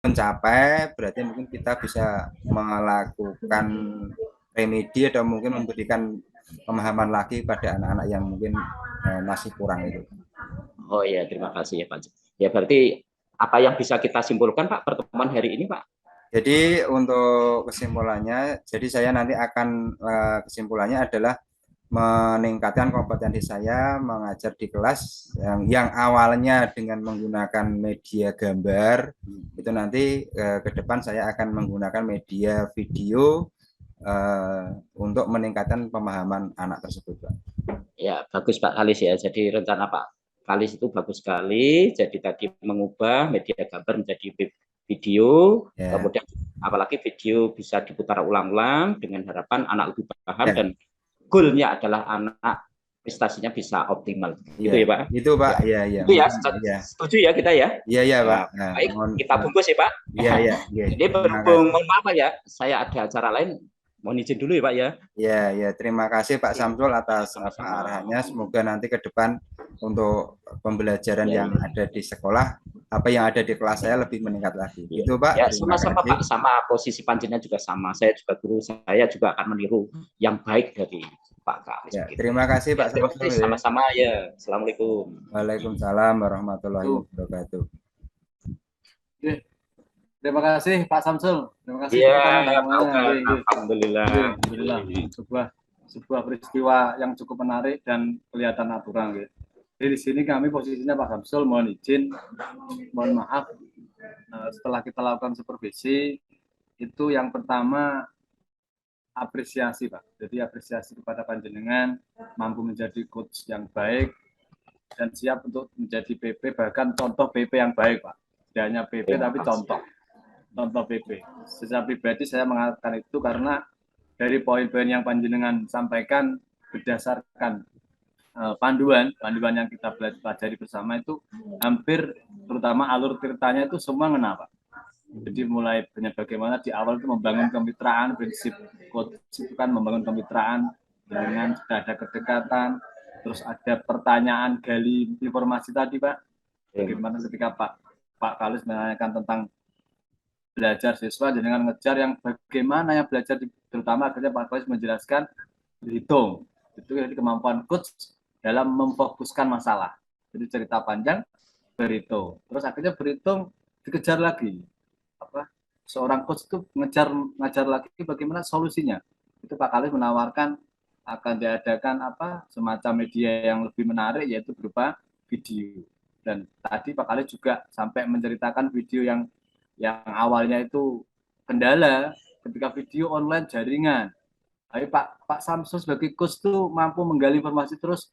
mencapai, berarti mungkin kita bisa melakukan remedi atau mungkin memberikan pemahaman lagi pada anak-anak yang mungkin masih kurang itu. Oh ya, terima kasih ya Pak. Ya berarti apa yang bisa kita simpulkan Pak pertemuan hari ini Pak? Jadi untuk kesimpulannya, jadi saya nanti akan kesimpulannya adalah meningkatkan kompetensi saya mengajar di kelas yang awalnya dengan menggunakan media gambar, itu nanti ke depan saya akan menggunakan media video untuk meningkatkan pemahaman anak tersebut, Pak. Ya bagus Pak Kalis ya. Jadi rencana Pak Kalis itu bagus sekali. Jadi tadi mengubah media gambar menjadi video, Ya, kemudian apalagi video bisa diputar ulang-ulang dengan harapan anak lebih paham ya, dan goalnya adalah anak prestasinya bisa optimal. Itu ya, ya Pak. itu Pak. Ya. Ya, ya, Itu ya, mungkin ya, setuju ya kita ya. ya, ya Pak. Ya, Nah, baik, mohon, kita bungkus ya Pak. ya, ya, ya. Jadi Terima berhubung, kasih. mohon maaf Pak ya, saya ada acara lain, mohon izin dulu ya Pak ya. Ya, ya, terima kasih Pak Samsul Ya, atas sama-sama. arahannya. Semoga nanti ke depan untuk pembelajaran Ya, yang ya. ada di sekolah, apa yang ada di kelas saya lebih meningkat lagi. Ya, Itu Pak, ya terima sama-sama kasih. Pak, sama posisi panjenengan juga sama. Saya juga guru, saya juga akan meniru yang baik dari Pak Kamis Ya, begitu. terima kasih Ya, Pak terima Samsul kasih ya. sama-sama ya. Assalamualaikum. Waalaikumsalam warahmatullahi Tuh. wabarakatuh. Oke. Terima kasih Pak Samsul. Terima kasih Iya, tepuk tangan Pak semuanya. Ugan. Alhamdulillah. Alhamdulillah. Sebuah peristiwa yang cukup menarik dan kelihatan aturan. Gitu. Jadi di sini kami posisinya Pak Samsul, mohon izin, mohon maaf. Setelah kita lakukan supervisi, itu yang pertama apresiasi Pak. Jadi apresiasi kepada panjenengan mampu menjadi coach yang baik dan siap untuk menjadi PP, bahkan contoh PP yang baik Pak. Tidak hanya PP tapi contoh PP. Secara pribadi saya mengatakan itu karena dari poin-poin yang panjenengan sampaikan berdasarkan panduan yang kita pelajari bersama itu hampir terutama alur ceritanya itu semua ngena Pak. Jadi mulai bagaimana di awal itu membangun kemitraan, prinsip coach itu kan membangun kemitraan dengan sudah ada kedekatan, terus ada pertanyaan gali informasi tadi Pak. Bagaimana ketika Pak Kalis menanyakan tentang belajar siswa dengan ngejar yang bagaimana yang belajar terutama akhirnya Pak Kalis menjelaskan berhitung. Itu jadi kemampuan coach dalam memfokuskan masalah. Jadi cerita panjang berhitung. Terus akhirnya berhitung dikejar lagi. Seorang coach itu ngajar lagi bagaimana solusinya. Itu Pak Kalis menawarkan akan diadakan semacam media yang lebih menarik yaitu berupa video. Dan tadi Pak Kalis juga sampai menceritakan video yang awalnya itu kendala ketika video online jaringan. Tapi Pak Samsul sebagai coach itu mampu menggali informasi terus.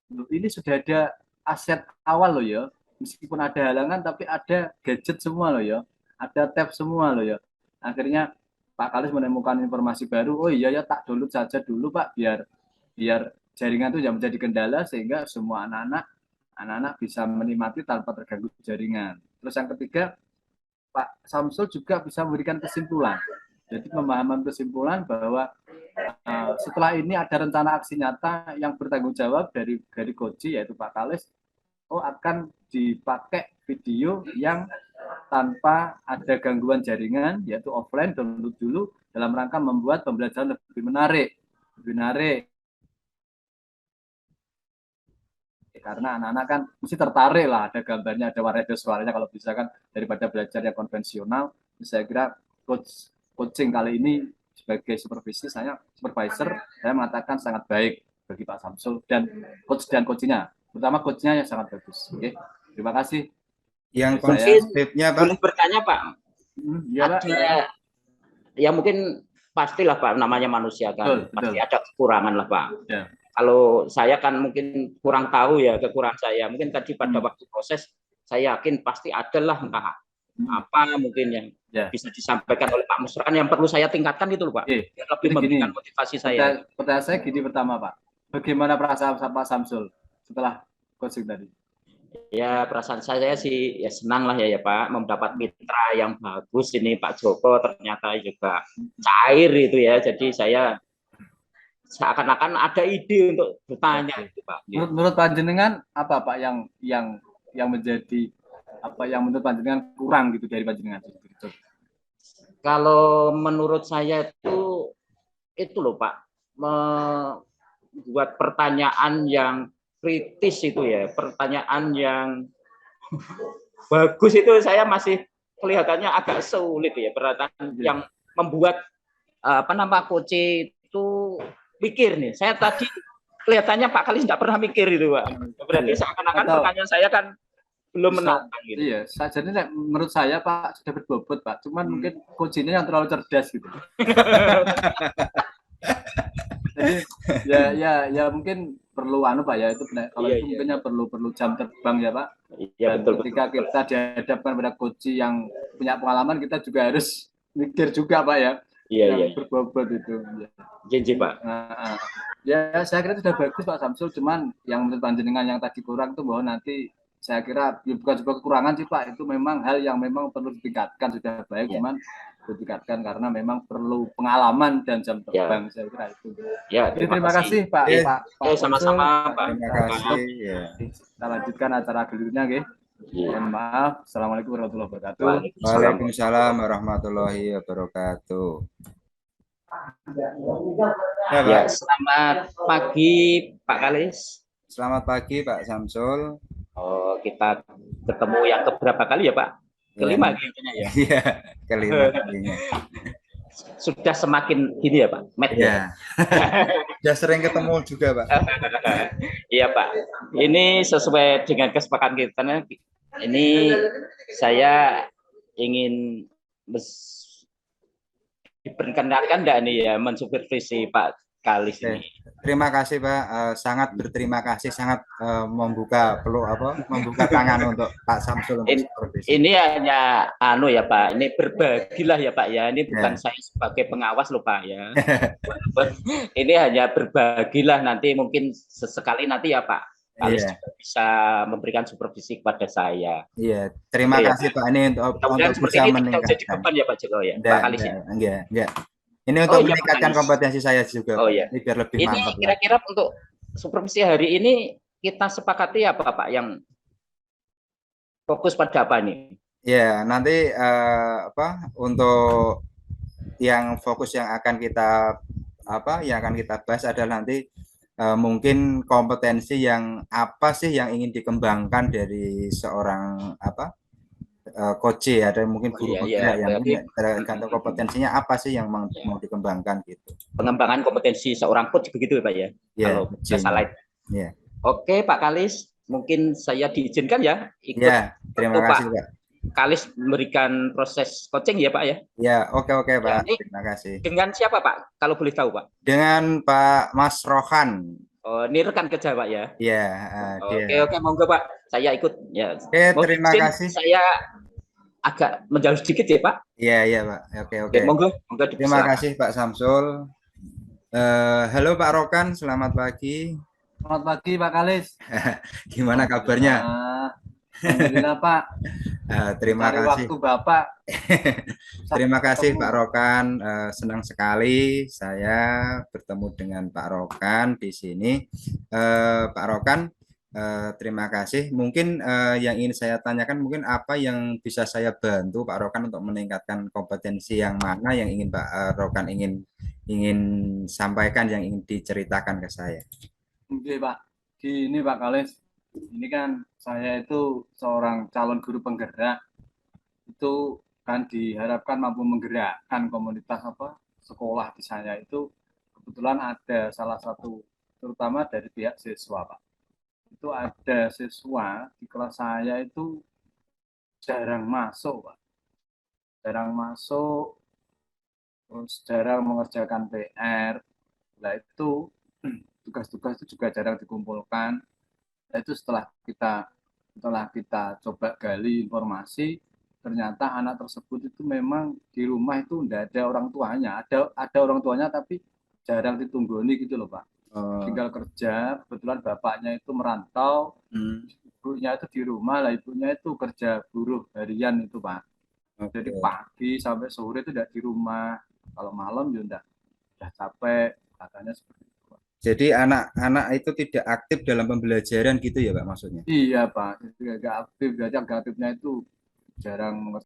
Ini sudah ada aset awal loh ya. Meskipun ada halangan tapi ada gadget semua loh ya. Ada tab semua loh ya. Akhirnya Pak Kalis menemukan informasi baru. Oh iya ya tak download saja dulu Pak biar jaringan itu jangan menjadi kendala sehingga semua anak-anak bisa menikmati tanpa terganggu jaringan. Terus yang ketiga Pak Samsul juga bisa memberikan kesimpulan. Jadi pemahaman kesimpulan bahwa setelah ini ada rencana aksi nyata yang bertanggung jawab dari Koji yaitu Pak Kalis akan dipakai video yang tanpa ada gangguan jaringan yaitu offline download dulu dalam rangka membuat pembelajaran lebih menarik karena anak-anak kan mesti tertarik lah ada gambarnya ada warna suaranya kalau bisa kan daripada belajar yang konvensional. Saya kira coaching kali ini sebagai supervisor saya mengatakan sangat baik bagi Pak Samsul dan coachnya terutama coachnya yang sangat bagus. Oke, terima kasih. Yang konsepnya Pak. Boleh bertanya Pak? Ya, Pak. Ada, ya mungkin pastilah Pak namanya manusia kan, pasti ada kekurangan lah Pak. Ya. Kalau saya kan mungkin kurang tahu ya kekurangan saya. Mungkin tadi pada waktu proses saya yakin pasti adalah entah apa mungkin yang bisa disampaikan oleh Pak Musra kan yang perlu saya tingkatkan itu loh Pak. Yang lebih memberikan motivasi saya. Pertanyaan saya gini pertama Pak, bagaimana perasaan Pak Samsul setelah coaching tadi? Ya perasaan saya sih ya senang lah ya Pak mendapat mitra yang bagus ini Pak Joko ternyata juga cair itu ya. Jadi saya seakan-akan ada ide untuk bertanya itu Pak. Menurut panjenengan apa Pak yang menjadi apa yang menurut panjenengan kurang gitu dari panjenengan? Kalau menurut saya itu loh Pak, membuat pertanyaan yang kritis itu ya, pertanyaan yang bagus itu saya masih kelihatannya agak sulit ya, pertanyaan yang membuat coach itu mikir nih. Saya tadi kelihatannya Pak Kalis tidak pernah mikir itu Pak. Berarti seakan-akan pertanyaan saya kan belum menantang gitu. Iya, jadi menurut saya Pak sudah berbobot Pak. Cuman mungkin coach ini yang terlalu cerdas gitu. Jadi ya mungkin perlu Pak ya itu kalau itu mungkinnya perlu jam terbang ya Pak. Iya betul. Ketika kita dihadapkan pada coach yang punya pengalaman, kita juga harus mikir juga Pak ya. Iya. Berbobot itu. Janji Pak. Ya saya kira sudah bagus Pak Samsul. Cuman yang menurut panjenengan yang tadi kurang itu bahwa nanti saya kira bukan sebuah kekurangan sih Pak, itu memang hal yang memang perlu ditingkatkan, sudah baik, cuman ditingkatkan karena memang perlu pengalaman dan jam terbang, saya kira itu. Ya, terima kasih Pak. Sama-sama Pak. Terima kasih. Kita lanjutkan acara gelirnya, oke. Mohon maaf. Assalamualaikum warahmatullahi wabarakatuh. Waalaikumsalam warahmatullahi wabarakatuh. Ya, selamat pagi Pak Kalis. Selamat pagi Pak Samsul. Oh, kita ketemu yang keberapa kali ya Pak? Kelima kayaknya ya. Iya, kelima kalinya. Sudah semakin gini ya Pak? Iya. Sudah sering ketemu juga Pak. Iya Pak. Ini sesuai dengan kesepakatan kita. Ini saya ingin diperkenalkan enggak nih ya mensupervisi Pak Kalis ini. Terima kasih Pak, sangat berterima kasih, sangat membuka tangan untuk Pak Samsul untuk supervisi. Ini hanya ya Pak, ini berbagilah ya Pak ya, ini bukan saya sebagai pengawas loh Pak ya. Ini hanya berbagilah, nanti mungkin sesekali nanti ya Pak Kalis juga bisa memberikan supervisi kepada saya. Iya, terima kasih Pak, ini untuk bisa meningkatkan. Jadi beban ya Pak Joko ya, Pak Kalis. Enggak. Ini untuk meningkatkan kompetensi saya juga. Ini biar lebih mantap. Ini kira-kira untuk supervisi hari ini kita sepakati apa Pak yang fokus pada apa nih? Ya, nanti untuk yang fokus yang akan kita bahas adalah nanti mungkin kompetensi yang apa sih yang ingin dikembangkan dari seorang coach ada mungkin guru yang tergantung kompetensinya apa sih yang mau dikembangkan gitu. Pengembangan kompetensi seorang coach begitu ya Pak ya. Kalau saya salah. Ya. Oke Pak Kalis, mungkin saya diizinkan ya ikut. Ya, terima kasih Pak. Kalis memberikan proses coaching ya Pak ya. Ya, oke Pak. Terima kasih. Dengan siapa Pak? Kalau boleh tahu Pak. Dengan Pak Mas Rohan. Oh, ini rekan kerja Pak ya. Iya. Oke, monggo Pak. Saya ikut ya. Oke, terima kasih. Saya agak menjauh sedikit ya Pak. Iya Pak. Oke. Monggo. Terima kasih Pak Samsul. Halo Pak Rokan, selamat pagi. Selamat pagi Pak Kalis. Gimana kabarnya? Alhamdulillah Pak. Terima kasih. Waktu Bapak. Terima kasih Pak Rokan. Senang sekali saya bertemu dengan Pak Rokan di sini. Pak Rokan, terima kasih. Mungkin yang ingin saya tanyakan mungkin apa yang bisa saya bantu Pak Rokan untuk meningkatkan kompetensi yang mana yang ingin Pak Rokan ingin sampaikan, yang ingin diceritakan ke saya. Oke Pak, gini Pak Kalis, ini kan saya itu seorang calon guru penggerak, itu kan diharapkan mampu menggerakkan komunitas sekolah di saya itu. Kebetulan ada salah satu terutama dari pihak siswa Pak. Itu ada siswa di kelas saya itu jarang masuk Pak, terus jarang mengerjakan PR. Nah itu tugas-tugas itu juga jarang dikumpulkan. Itu setelah kita coba gali informasi, ternyata anak tersebut itu memang di rumah itu tidak ada orang tuanya. Ada orang tuanya tapi jarang ditunggoni gitu loh Pak. Tinggal kerja, kebetulan bapaknya itu merantau, ibunya itu di rumah, lah ibunya itu kerja buruh harian itu Pak. Jadi pagi sampai sore itu tidak di rumah. Kalau malam ya udah capek, katanya seperti itu Pak. Jadi anak-anak itu tidak aktif dalam pembelajaran gitu ya Pak maksudnya? Iya Pak, jadi agak aktif, berarti agak aktifnya itu jarang